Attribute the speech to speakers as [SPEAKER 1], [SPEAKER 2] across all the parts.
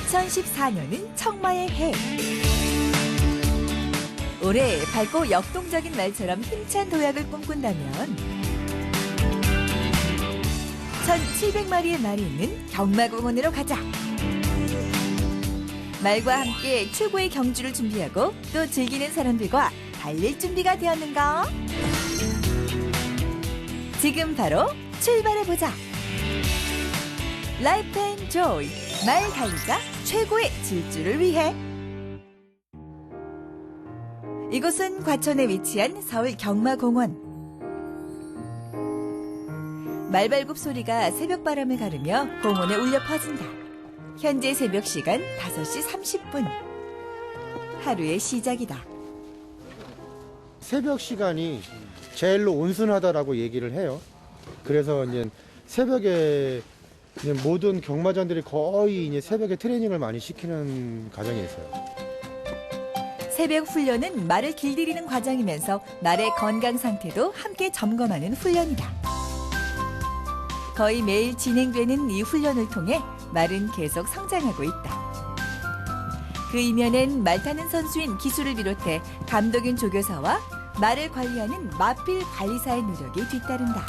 [SPEAKER 1] 2014년은 청마의 해. 올해 밝고 역동적인 말처럼 힘찬 도약을 꿈꾼다면 1,700마리의 말이 있는 경마공원으로 가자. 말과 함께 최고의 경주를 준비하고 또 즐기는 사람들과 달릴 준비가 되었는가? 지금 바로 출발해보자. 라이프 앤 조이, 말 달리자 최고의 질주를 위해. 이곳은 과천에 위치한 서울 경마공원. 말발굽 소리가 새벽바람을 가르며 공원에 울려 퍼진다. 현재 새벽 시간 5시 30분. 하루의 시작이다.
[SPEAKER 2] 새벽 시간이 제일로 온순하다라고 얘기를 해요. 그래서 이제 새벽에 이제 모든 경마장들이 거의 이제 새벽에 트레이닝을 많이 시키는 과정이 있어요.
[SPEAKER 1] 새벽 훈련은 말을 길들이는 과정이면서 말의 건강 상태도 함께 점검하는 훈련이다. 거의 매일 진행되는 이 훈련을 통해 말은 계속 성장하고 있다. 그 이면엔 말 타는 선수인 기수를 비롯해 감독인 조교사와 말을 관리하는 마필 관리사의 노력이 뒤따른다.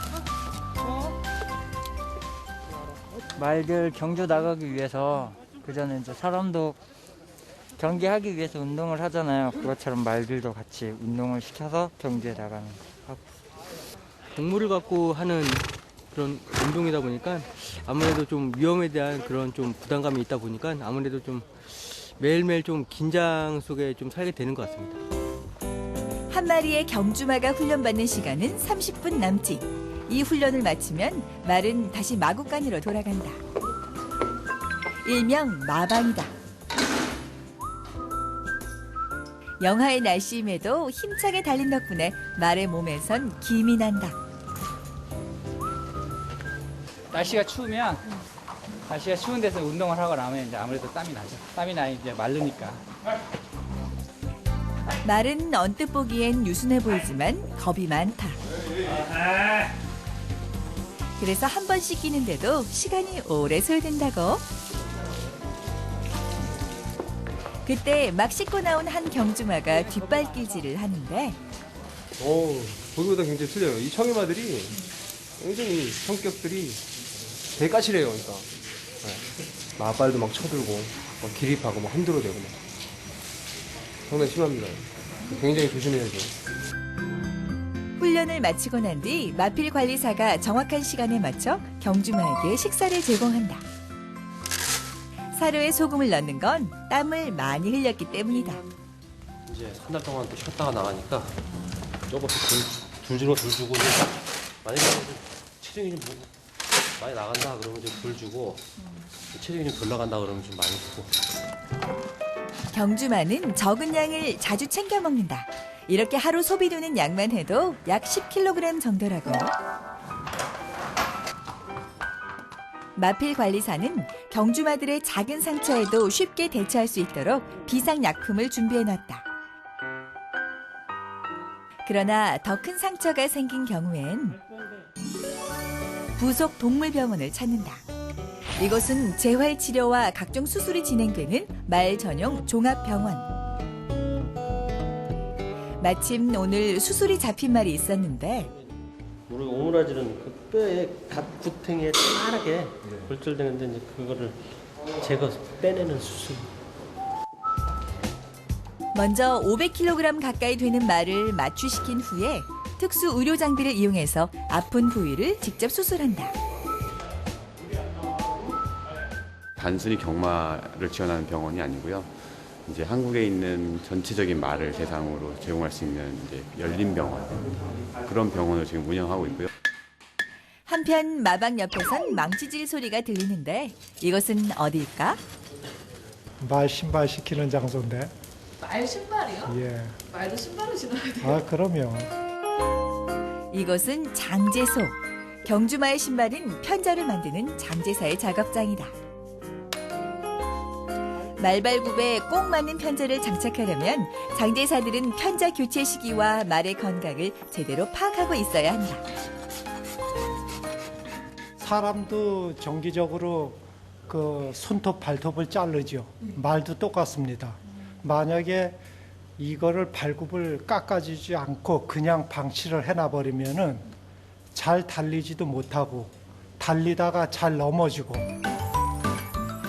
[SPEAKER 3] 말들 경주 나가기 위해서 그전에 이제 사람도 경기하기 위해서 운동을 하잖아요. 그것처럼 말들도 같이 운동을 시켜서 경주에 나가는 하고.
[SPEAKER 4] 동물을 갖고 하는 그런 운동이다 보니까 아무래도 좀 위험에 대한 그런 좀 부담감이 있다 보니까 아무래도 좀 매일매일 좀 긴장 속에 좀 살게 되는 것 같습니다.
[SPEAKER 1] 한 마리의 경주마가 훈련받는 시간은 30분 남짓. 이 훈련을 마치면 말은 다시 마구간으로 돌아간다. 일명 마방이다. 영하의 날씨임에도 힘차게 달린 덕분에 말의 몸에선 김이 난다.
[SPEAKER 5] 날씨가 추운 데서 운동을 하고 나면 이제 아무래도 땀이 나죠. 땀이 나야 이제 마르니까.
[SPEAKER 1] 말은 언뜻 보기엔 유순해 보이지만 겁이 많다. 그래서 한 번 씻기는데도 시간이 오래 소요된다고. 그때 막 씻고 나온 한 경주마가 뒷발길질을 하는데
[SPEAKER 6] 보기보다 굉장히 틀려요. 이 청이마들이 굉장히 성격들이 되게 까칠해요. 그러니까 마발도 막 쳐들고 막 기립하고 막 흔들어대고 막 상당히 심합니다. 굉장히 조심해야죠.
[SPEAKER 1] 훈련을 마치고 난 뒤 마필 관리사가 정확한 시간에 맞춰 경주마에게 식사를 제공한다. 사료에 소금을 넣는 건 땀을 많이 흘렸기 때문이다.
[SPEAKER 6] 이제 한 달 동안 또 쉬었다가 나가니까 조금씩 둘 주고 만약에 체중이 좀 많이 나간다 그러면 좀 덜 주고 체중이 좀 덜 나간다 그러면 좀 많이 주고.
[SPEAKER 1] 경주마는 적은 양을 자주 챙겨 먹는다. 이렇게 하루 소비되는 양만 해도 약 10kg 정도라고. 마필 관리사는 경주마들의 작은 상처에도 쉽게 대처할 수 있도록 비상약품을 준비해놨다. 그러나 더 큰 상처가 생긴 경우엔 부속 동물병원을 찾는다. 이곳은 재활치료와 각종 수술이 진행되는 말 전용 종합병원. 마침 오늘 수술이 잡힌 말이 있었는데
[SPEAKER 7] 우리 오므라지는 그 뼈에 각 구탱이에 빠르게 골절되는데 이제 그거를 빼내는 수술.
[SPEAKER 1] 먼저 500kg 가까이 되는 말을 마취시킨 후에 특수 의료 장비를 이용해서 아픈 부위를 직접 수술한다.
[SPEAKER 8] 단순히 경마를 지원하는 병원이 아니고요. 이제 한국에 있는 전체적인 말을 대상으로 제공할 수 있는 이제 열린 병원, 그런 병원을 지금 운영하고 있고요.
[SPEAKER 1] 한편 마방 옆에선 망치질 소리가 들리는데 이것은 어디일까?
[SPEAKER 9] 말 신발 시키는 장소인데.
[SPEAKER 10] 말 신발이요?
[SPEAKER 9] 예.
[SPEAKER 10] 말도 신발을 신어야 돼요?
[SPEAKER 9] 아, 그럼요.
[SPEAKER 1] 이곳은 장제소. 경주마의 신발은 편자를 만드는 장제사의 작업장이다. 말발굽에 꼭 맞는 편자를 장착하려면 장제사들은 편자 교체 시기와 말의 건강을 제대로 파악하고 있어야 한다.
[SPEAKER 9] 사람도 정기적으로 그 손톱 발톱을 자르죠. 말도 똑같습니다. 만약에 이거를 발굽을 깎아주지 않고 그냥 방치를 해놔버리면은 잘 달리지도 못하고 달리다가 잘 넘어지고.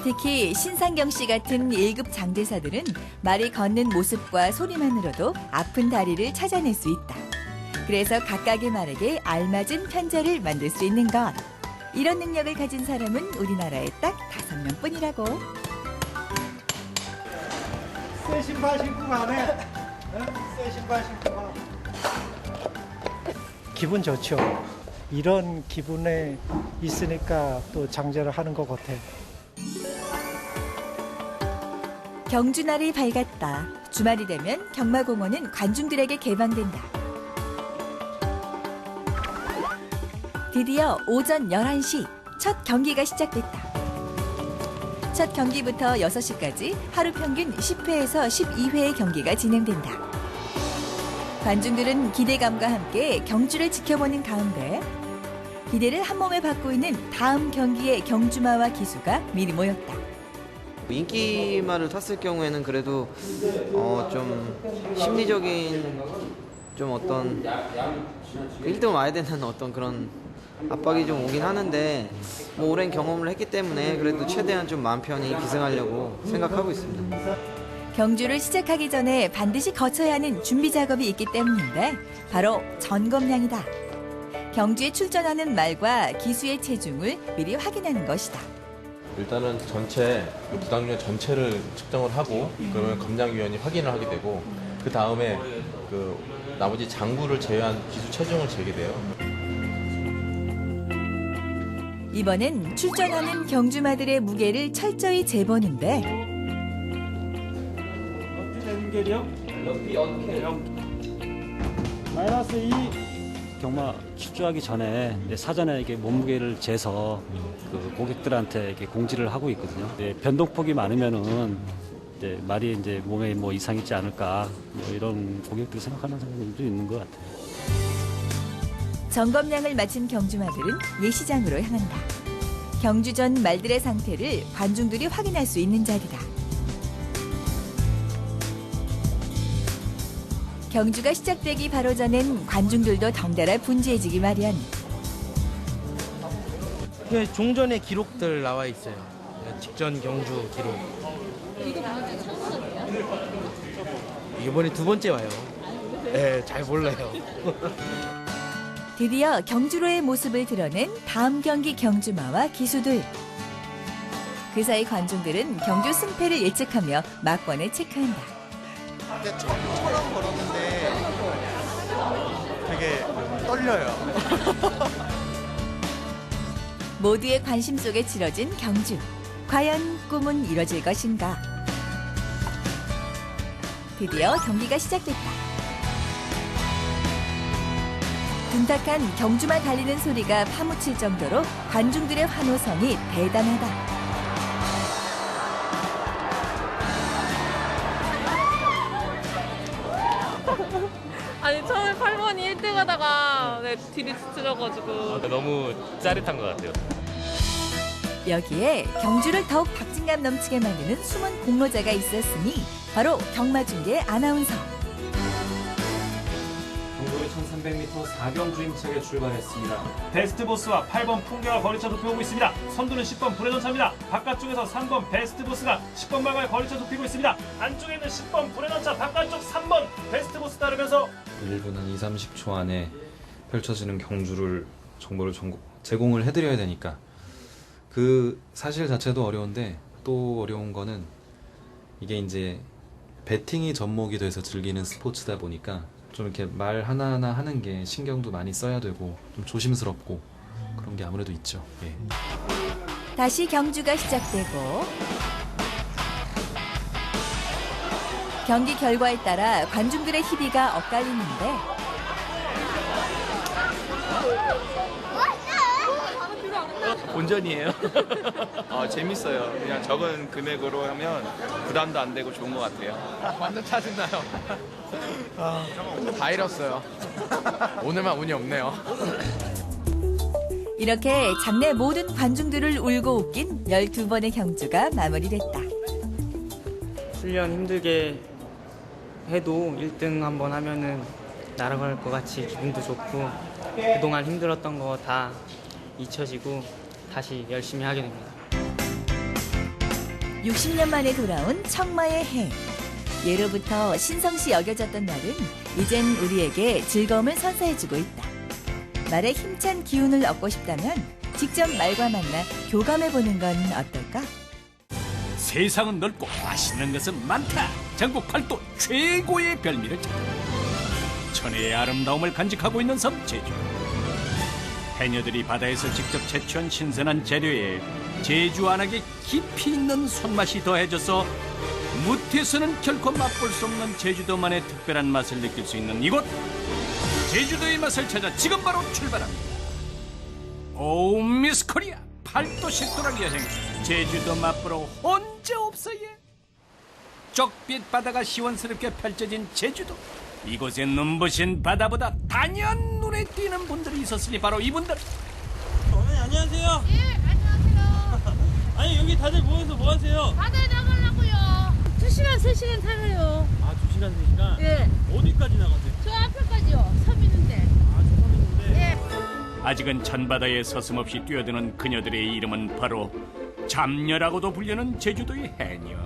[SPEAKER 1] 특히 신상경 씨 같은 1급 장대사들은 말이 걷는 모습과 소리만으로도 아픈 다리를 찾아낼 수 있다. 그래서 각각의 말에게 알맞은 편자를 만들 수 있는 것. 이런 능력을 가진 사람은 우리나라에 딱 5명뿐이라고.
[SPEAKER 9] 새 신발 신고 가네. 새 신발 신고 가. 기분 좋죠. 이런 기분에 있으니까 또 장제를 하는 것 같아.
[SPEAKER 1] 경주날이 밝았다. 주말이 되면 경마공원은 관중들에게 개방된다. 드디어 오전 11시 첫 경기가 시작됐다. 첫 경기부터 6시까지 하루 평균 10회에서 12회의 경기가 진행된다. 관중들은 기대감과 함께 경주를 지켜보는 가운데 기대를 한몸에 받고 있는 다음 경기의 경주마와 기수가 미리 모였다.
[SPEAKER 11] 인기말을 탔을 경우에는 그래도 좀 심리적인 좀 어떤 1등 와야 되는 어떤 그런 압박이 좀 오긴 하는데 뭐 오랜 경험을 했기 때문에 그래도 최대한 좀 마음 편히 기승하려고 생각하고 있습니다.
[SPEAKER 1] 경주를 시작하기 전에 반드시 거쳐야 하는 준비 작업이 있기 때문인데 바로 점검량이다. 경주에 출전하는 말과 기수의 체중을 미리 확인하는 것이다.
[SPEAKER 12] 일단은 전체 부당률 전체를 측정을 하고 그러면 검량위원이 확인을 하게 되고 그 다음에 그 나머지 장구를 제외한 기수 체중을 재게 돼요.
[SPEAKER 1] 이번엔 출전하는 경주마들의 무게를 철저히 재보는데
[SPEAKER 13] 마이너스 2. 경마 출조하기 전에 사전에 이게 몸무게를 재서 그 고객들한테 이렇게 공지를 하고 있거든요. 변동폭이 많으면은 이제 말이 이제 몸에 뭐 이상 있지 않을까 뭐 이런 고객들이 생각하는 사람들도 있는 것 같아요.
[SPEAKER 1] 점검량을 마친 경주마들은 예시장으로 향한다. 경주 전 말들의 상태를 관중들이 확인할 수 있는 자리다. 경주가 시작되기 바로 전엔 관중들도 덩달아 분주해지기 마련.
[SPEAKER 14] 종전의 기록들 나와 있어요. 직전 경주 기록.
[SPEAKER 10] 이거 방금 처음 보네요?
[SPEAKER 14] 이번에 2번째 와요. 네, 잘 몰라요.
[SPEAKER 1] 드디어 경주로의 모습을 드러낸 다음 경기 경주마와 기수들. 그 사이 관중들은 경주 승패를 예측하며 막번을 체크한다.
[SPEAKER 15] 근데 처럼 걸었는데 되게 떨려요.
[SPEAKER 1] 모두의 관심 속에 치러진 경주. 과연 꿈은 이뤄질 것인가? 드디어 경기가 시작됐다. 둔탁한 경주마 달리는 소리가 파묻힐 정도로 관중들의 환호성이 대단하다.
[SPEAKER 10] 아니 처음에 8번이 1등 하다가 딜이 스쳐져가지고
[SPEAKER 16] 너무 짜릿한 것 같아요.
[SPEAKER 1] 여기에 경주를 더욱 박진감 넘치게 만드는 숨은 공로자가 있었으니 바로 경마중계 아나운서.
[SPEAKER 17] 경주의 1300m 4경주 힘차게 출발했습니다.
[SPEAKER 18] 베스트보스와 8번 풍계가 거리차 좁히고 있습니다. 선두는 10번 불의전차입니다. 바깥쪽에서 3번 베스트보스가 10번 방을 거리차 좁히고 있습니다. 안쪽에는 10번 불의전차, 바깥쪽 3번 베스트보스 따르면서
[SPEAKER 19] 1분 한 2, 30초 안에 펼쳐지는 경주를 정보를 제공을 해드려야 되니까 그 사실 자체도 어려운데 또 어려운 거는 이게 이제 배팅이 접목이 돼서 즐기는 스포츠다 보니까 좀 이렇게 말 하나하나 하는 게 신경도 많이 써야 되고 좀 조심스럽고 그런 게 아무래도 있죠. 예.
[SPEAKER 1] 다시 경주가 시작되고 경기 결과에 따라 관중들의 희비가 엇갈리는데
[SPEAKER 20] 본전이에요. 재밌어요. 그냥 적은 금액으로 하면 부담도 안 되고 좋은 것 같아요. 완전 짜증나요. 다 잃었어요. 오늘만 운이 없네요.
[SPEAKER 1] 이렇게 장내 모든 관중들을 울고 웃긴 12번의 경주가 마무리됐다.
[SPEAKER 21] 훈련 힘들게 해도 1등 한번 하면은 날아갈 것 같이 기분도 좋고 그동안 힘들었던 거 다 잊혀지고 다시 열심히 하게 됩니다.
[SPEAKER 1] 60년 만에 돌아온 청마의 해. 예로부터 신성시 여겨졌던 날은 이젠 우리에게 즐거움을 선사해주고 있다. 말의 힘찬 기운을 얻고 싶다면 직접 말과 만나 교감해보는 건 어떨까?
[SPEAKER 22] 세상은 넓고 맛있는 것은 많다. 전국 팔도 최고의 별미를 찾아 천혜의 아름다움을 간직하고 있는 섬 제주. 해녀들이 바다에서 직접 채취한 신선한 재료에 제주 안악의 깊이 있는 손맛이 더해져서 무태에서는 결코 맛볼 수 없는 제주도만의 특별한 맛을 느낄 수 있는 이곳. 제주도의 맛을 찾아 지금 바로 출발합니다. 오 미스 코리아 팔도식 도락 여행. 제주도 맛보러 혼자 없어요. 쪽빛 바다가 시원스럽게 펼쳐진 제주도. 이곳에 눈부신 바다보다 단연 눈에 띄는 분들이 있었으니 바로 이분들.
[SPEAKER 23] 어머니 안녕하세요.
[SPEAKER 10] 예, 안녕하세요.
[SPEAKER 23] 아니 여기 다들 모여서 뭐 하세요?
[SPEAKER 10] 바다에 나가려고요. 2시간, 3시간 타요.
[SPEAKER 23] 아 2시간 3시간?
[SPEAKER 10] 예.
[SPEAKER 23] 어디까지 나가세요?
[SPEAKER 10] 저 앞에까지요. 섬 있는데.
[SPEAKER 23] 아 저 섬 있는데?
[SPEAKER 10] 예.
[SPEAKER 22] 아직은 찬바다에 서슴없이 뛰어드는 그녀들의 이름은 바로 잡녀라고도 불리는 제주도의 해녀.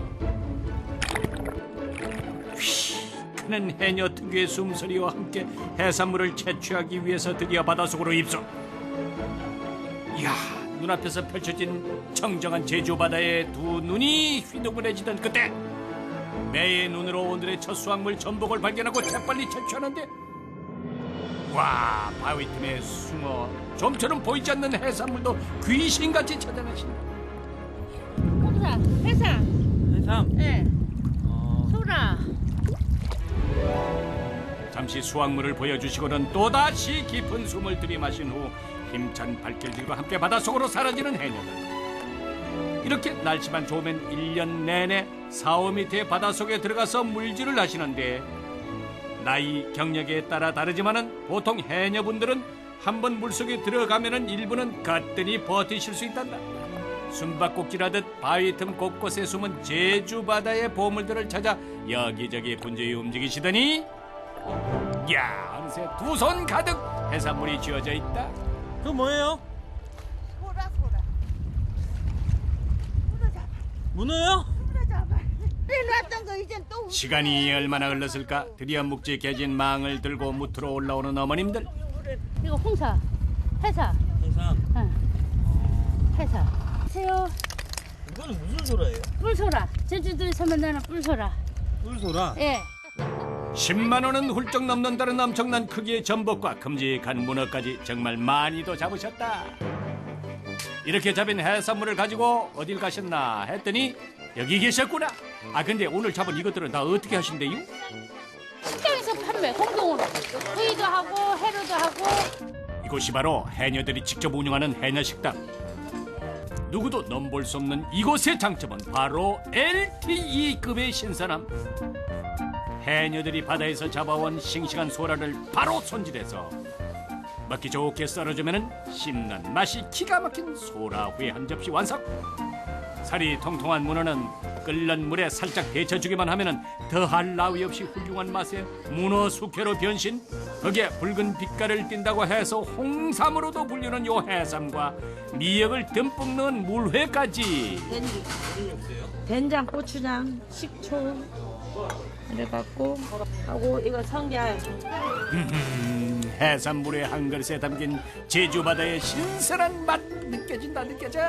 [SPEAKER 22] 휘 크는 해녀 특유의 숨소리와 함께 해산물을 채취하기 위해서 드디어 바닷속으로 입성. 이야, 눈앞에서 펼쳐진 청정한 제주 바다에 두 눈이 휘둥그레지던 그때 매의 눈으로 오늘의 첫 수확물 전복을 발견하고 재빨리 채취하는데, 와, 바위 틈에 숭어, 좀처럼 보이지 않는 해산물도 귀신같이 찾아내신다.
[SPEAKER 10] 홍사, 해삼.
[SPEAKER 23] 해삼?
[SPEAKER 10] 예. 소라.
[SPEAKER 22] 잠시 수확물을 보여주시고는 또다시 깊은 숨을 들이마신 후 힘찬 발길들과 함께 바닷속으로 사라지는 해녀들. 이렇게 날씨만 좋으면 1년 내내 4~5m의 바닷속에 들어가서 물질을 하시는데, 나이, 경력에 따라 다르지만은 보통 해녀분들은 한번 물속에 들어가면은 1분은 가뜩이 버티실 수 있단다. 숨바꼭질하듯 바위 틈 곳곳에 숨은 제주 바다의 보물들을 찾아 여기저기 분주히 움직이시더니, 야, 어느새 두 손 가득 해산물이 쥐어져 있다.
[SPEAKER 23] 그거 뭐예요?
[SPEAKER 10] 소라.
[SPEAKER 23] 문어요?
[SPEAKER 10] 빼놨던 거 이젠 또.
[SPEAKER 22] 시간이 얼마나 흘렀을까? 드디어 묵직해진 망을 들고 무트로 올라오는 어머님들.
[SPEAKER 10] 이거 홍사, 해삼.
[SPEAKER 23] 해삼.
[SPEAKER 10] 응. 해삼. 세요.
[SPEAKER 23] 이거는 무슨 소라예요?
[SPEAKER 10] 뿔소라. 제주도에서만 나는 뿔소라.
[SPEAKER 23] 뿔소라?
[SPEAKER 10] 예.
[SPEAKER 22] 10만 원은 훌쩍 넘는다는 엄청난 크기의 전복과 큼직한 문어까지 정말 많이도 잡으셨다. 이렇게 잡은 해산물을 가지고 어딜 가셨나 했더니 여기 계셨구나. 아, 근데 오늘 잡은 이것들은 다 어떻게 하신대요?
[SPEAKER 10] 식당에서 판매, 공동으로. 구이도 하고 회로도 하고.
[SPEAKER 22] 이곳이 바로 해녀들이 직접 운영하는 해녀식당. 누구도 넘볼 수 없는 이곳의 장점은 바로 LTE급의 신선함. 해녀들이 바다에서 잡아온 싱싱한 소라를 바로 손질해서 먹기 좋게 썰어주면 씹는 맛이 기가 막힌 소라회 한 접시 완성. 살이 통통한 문어는 끓는 물에 살짝 데쳐주기만 하면 더할 나위 없이 훌륭한 맛의 문어 숙회로 변신. 거기에 붉은 빛깔을 띈다고 해서 홍삼으로도 불리는 요 해삼과 미역을 듬뿍 넣은 물회까지.
[SPEAKER 24] 된장, 고추장, 식초 그래갖고 하고 이거 성게.
[SPEAKER 22] 해산물의 한 그릇에 담긴 제주 바다의 신선한 맛 느껴져.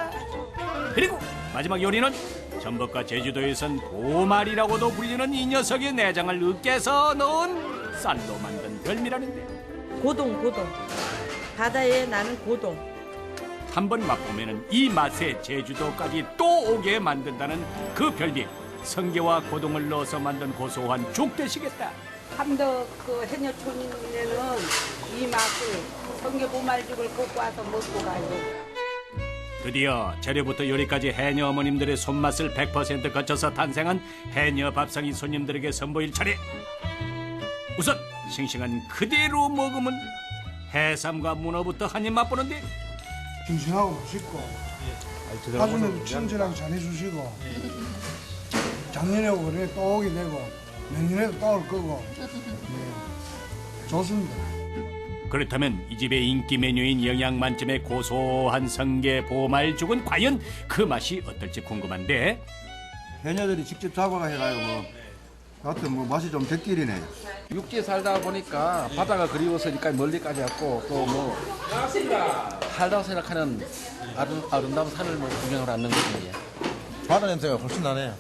[SPEAKER 22] 그리고 마지막 요리는 전복과 제주도에선 보말이라고도 불리는 이 녀석의 내장을 으깨서 넣은 쌀로 만든 별미라는데.
[SPEAKER 24] 고동. 바다에 나는 고동.
[SPEAKER 22] 한번 맛보면은 이 맛에 제주도까지 또 오게 만든다는 그 별미. 성게와 고동을 넣어서 만든 고소한 죽 되시겠다.
[SPEAKER 24] 함덕 그 해녀촌에는 이 맛을 성게 보말죽을 꽂고 와서 먹고 가요.
[SPEAKER 22] 드디어 재료부터 요리까지 해녀 어머님들의 손맛을 100% 거쳐서 탄생한 해녀 밥상이 손님들에게 선보일 차례. 우선 싱싱한 그대로 먹으면 해삼과 문어부터 한 입 맛보는데,
[SPEAKER 2] 싱싱하고 맛있고 하중에도 친절하게 잘해주시고 작년에도 그래 또 오게 되고 내년에도 또 올 거고 좋습니다.
[SPEAKER 22] 그렇다면 이 집의 인기 메뉴인 영양 만점의 고소한 성게 보말죽은 과연 그 맛이 어떨지 궁금한데
[SPEAKER 3] 해녀들이 직접 잡아가 해가지고 하여튼 뭐 맛이 좀 댔길이네.
[SPEAKER 4] 육지에 살다 보니까 바다가 그리워서니까 멀리까지 왔고 또 뭐 살다고 생각하는 아름다운 산을 뭐 구경을 하는 거거든요.
[SPEAKER 3] 바다 냄새가 훨씬 나네요.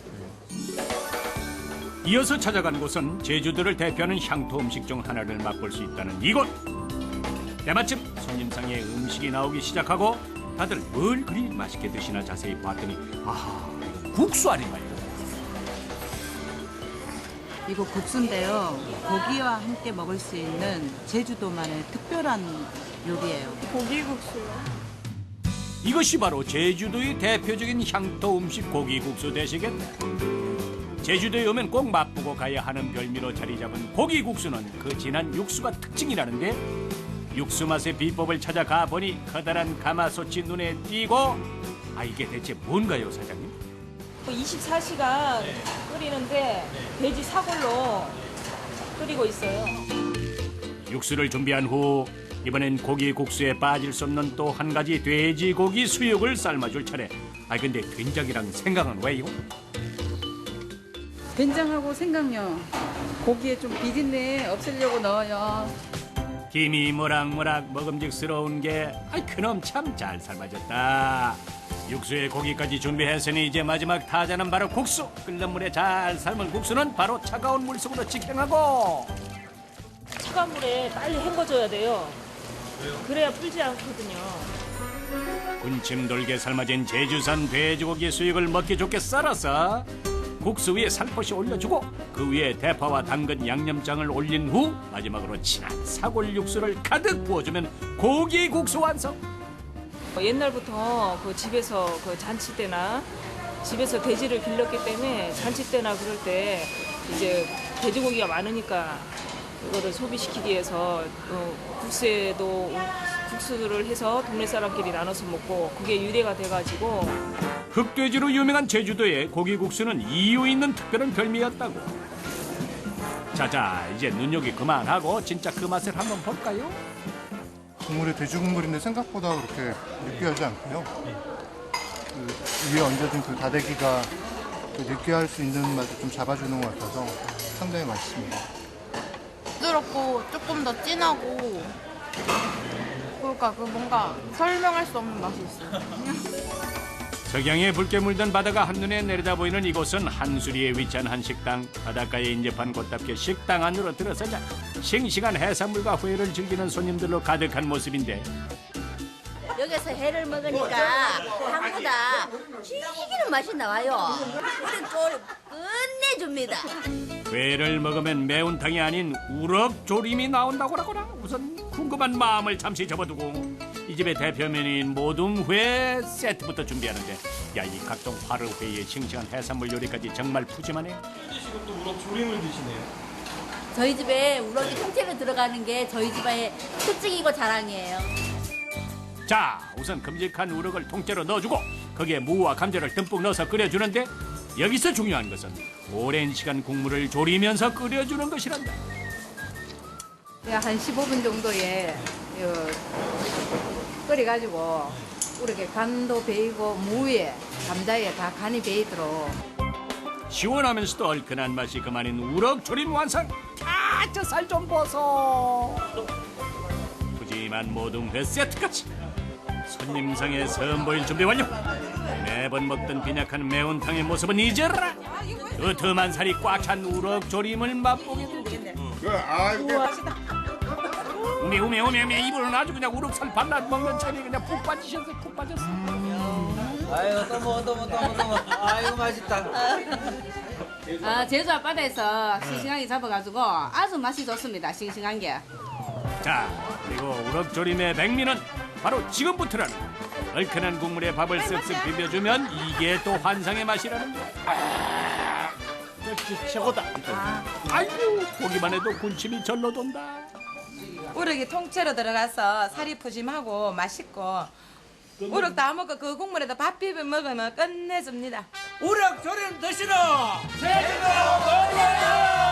[SPEAKER 22] 이어서 찾아간 곳은 제주도를 대표하는 향토 음식 중 하나를 맛볼 수 있다는 이곳. 때마침 손님상에 음식이 나오기 시작하고 다들 뭘 그리 맛있게 드시나 자세히 봤더니 아하, 이거 국수 아닌가요?
[SPEAKER 24] 이거 국수인데요. 고기와 함께 먹을 수 있는 제주도만의 특별한 요리예요. 고기국수요?
[SPEAKER 22] 이것이 바로 제주도의 대표적인 향토 음식 고기국수 되시겠네. 제주도에 오면 꼭 맛보고 가야 하는 별미로 자리 잡은 고기국수는 그 진한 육수가 특징이라는데 육수 맛의 비법을 찾아가 보니 커다란 가마솥이 눈에 띄고 이게 대체 뭔가요, 사장님?
[SPEAKER 5] 24시간 끓이는데 돼지 사골로 끓이고 있어요.
[SPEAKER 22] 육수를 준비한 후 이번엔 고기국수에 빠질 수 없는 또 한 가지 돼지고기 수육을 삶아줄 차례. 근데 된장이랑 생강은 왜요?
[SPEAKER 24] 된장하고 생강요. 고기에 좀 비린내 없애려고 넣어요.
[SPEAKER 22] 김이 모락모락 먹음직스러운 게 그놈 참 잘 삶아졌다. 육수에 고기까지 준비했으니 이제 마지막 타자는 바로 국수. 끓는 물에 잘 삶은 국수는 바로 차가운 물 속으로 직행하고
[SPEAKER 5] 차가운 물에 빨리 헹궈줘야 돼요. 그래야 불지 않거든요.
[SPEAKER 22] 군침 돌게 삶아진 제주산 돼지고기 수육을 먹기 좋게 썰어서 국수 위에 살포시 올려주고 그 위에 대파와 당근 양념장을 올린 후 마지막으로 진한 사골 육수를 가득 부어주면 고기 국수 완성.
[SPEAKER 5] 옛날부터 그 집에서 그 잔치 때나 집에서 돼지를 길렀기 때문에 잔치 때나 그럴 때 이제 돼지고기가 많으니까 이거를 소비시키기 위해서 국수에도 국수를 해서 동네 사람끼리 나눠서 먹고 그게 유래가 돼가지고.
[SPEAKER 22] 흑돼지로 유명한 제주도의 고기국수는 이유 있는 특별한 별미였다고. 자자, 이제 눈요기 그만하고 진짜 그 맛을 한번 볼까요?
[SPEAKER 2] 국물이 돼지 국물인데 생각보다 그렇게 느끼하지 않고요. 그 위에 얹어진 그 다대기가 그 느끼할 수 있는 맛을 좀 잡아주는 것 같아서 상당히 맛있습니다.
[SPEAKER 25] 부드럽고 조금 더 진하고 그러니까 그 뭔가 설명할 수 없는 맛이 있어요.
[SPEAKER 22] 석양에 붉게 물든 바다가 한눈에 내려다 보이는 이곳은 한수리에 위치한 한 식당. 바닷가에 인접한 곳답게 식당 안으로 들어서자 싱싱한 해산물과 회를 즐기는 손님들로 가득한 모습인데
[SPEAKER 26] 여기서 회를 먹으니까 향보다 튀기는 맛이 나와요. 우린 또 끝내줍니다.
[SPEAKER 22] 회를 먹으면 매운탕이 아닌 우럭조림이 나온다고 하거나 우선 궁금한 마음을 잠시 접어두고 이 집의 대표 메뉴인 모둠회 세트부터 준비하는데 이 각종 화르회에 싱싱한 해산물 요리까지 정말 푸짐하네요.
[SPEAKER 18] 지금 또 우럭조림을 드시네요.
[SPEAKER 26] 저희 집에 우럭이 통째로 들어가는 게 저희 집의 특징이고 자랑이에요.
[SPEAKER 22] 자, 우선 큼직한 우럭을 통째로 넣어주고 거기에 무와 감자를 듬뿍 넣어서 끓여주는데 여기서 중요한 것은 오랜 시간 국물을 졸이면서 끓여주는 것이란다.
[SPEAKER 24] 한 15분 정도에 끓여가지고 이렇게 간도 배이고 무에 감자에 다 간이 배이도록.
[SPEAKER 22] 시원하면서도 얼큰한 맛이 그만인 우럭조림 완성. 저 살 좀 보소. 푸짐한 모둠회 세트까지 손님상에 선보일 준비 완료. 매번 먹던 빈약한 매운탕의 모습은 잊어라. 두툼한 살이 꽉 찬 우럭조림을 맛보게 되겠네. 우메 이분은 아주 그냥 우럭살 반납 먹는 차이 그냥 푹 빠지셨어요. 푹 빠졌어.
[SPEAKER 27] 아이고 또 먹어. 아이고 맛있다.
[SPEAKER 24] 제주 앞바다에서 싱싱하게 잡아가지고 아주 맛이 좋습니다. 싱싱한 게.
[SPEAKER 22] 자, 그리고 우럭조림의 백미는 바로 지금부터라는 얼큰한 국물에 밥을 쓱쓱 비벼주면 이게 또 환상의 맛이라는 거야. 역시 최고다. 아이고, 보기만 해도 군침이 절로 돈다.
[SPEAKER 24] 우럭이 통째로 들어가서 살이 푸짐하고 맛있고
[SPEAKER 25] 우럭 다 먹고 그 국물에다 밥 비벼 먹으면 끝내줍니다.
[SPEAKER 23] 우럭 조림 드시러
[SPEAKER 18] 제주도 놀러요!